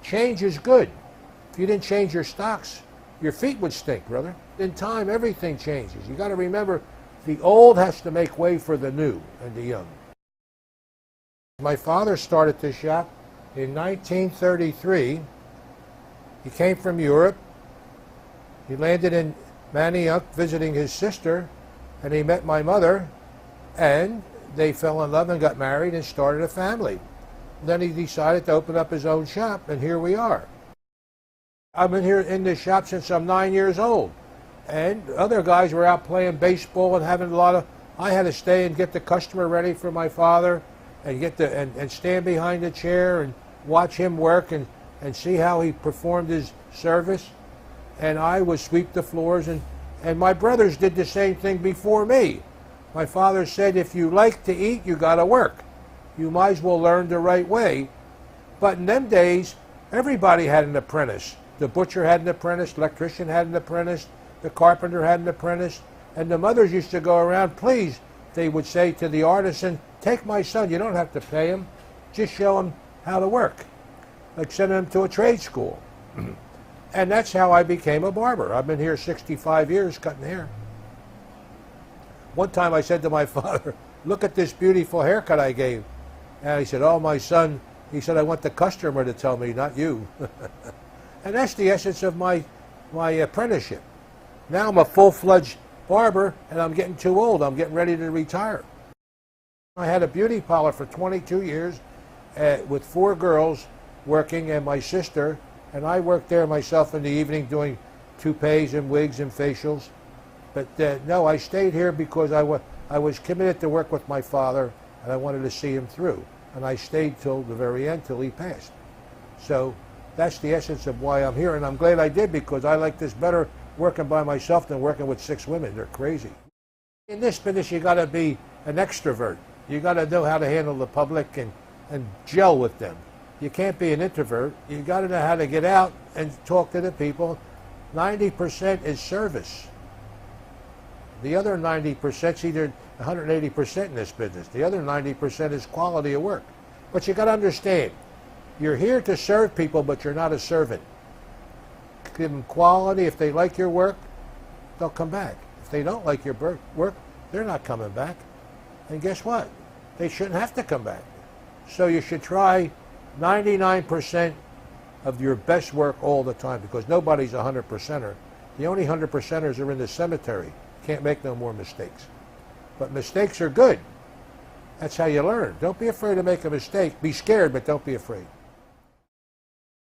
change is good. If you didn't change your stocks, your feet would stink, brother. In time, everything changes. You got to remember, the old has to make way for the new and the young. My father started this shop in 1933. He came from Europe. He landed in Manayunk visiting his sister, and he met my mother, and they fell in love and got married and started a family. Then he decided to open up his own shop, and here we are. I've been here in this shop since I'm 9 years old, and other guys were out playing baseball and having a lot of. I had to stay and get the customer ready for my father, and get the and stand behind the chair and watch him work and see how he performed his service. And I would sweep the floors, and my brothers did the same thing before me. My father said, if you like to eat, you got to work. You might as well learn the right way. But in them days, everybody had an apprentice. The butcher had an apprentice, the electrician had an apprentice, the carpenter had an apprentice, and the mothers used to go around, please, they would say to the artisan, take my son, you don't have to pay him, just show him how to work. Like send him to a trade school. And that's how I became a barber. I've been here 65 years cutting hair. One time I said to my father, look at this beautiful haircut I gave. And he said, oh, my son, he said, I want the customer to tell me, not you. And that's the essence of my apprenticeship. Now I'm a full-fledged barber, and I'm getting too old. I'm getting ready to retire. I had a beauty parlor for 22 years with 4 girls working and my sister, and I worked there myself in the evening doing toupees and wigs and facials. But no, I stayed here because I was committed to work with my father, and I wanted to see him through. And I stayed till the very end, till he passed. So that's the essence of why I'm here, and I'm glad I did, because I like this better working by myself than working with 6 women. They're crazy. In this business, you got to be an extrovert. You got to know how to handle the public and gel with them. You can't be an introvert. You got to know how to get out and talk to the people. 90% is service. The other 90% is either 180% in this business. The other 90% is quality of work. But you got to understand, you're here to serve people, but you're not a servant. Give them quality. If they like your work, they'll come back. If they don't like your work, they're not coming back. And guess what? They shouldn't have to come back. So you should try 99% of your best work all the time, because nobody's a 100%er. The only 100%ers are in the cemetery. Can't make no more mistakes. But mistakes are good. That's how you learn. Don't be afraid to make a mistake. Be scared, but don't be afraid.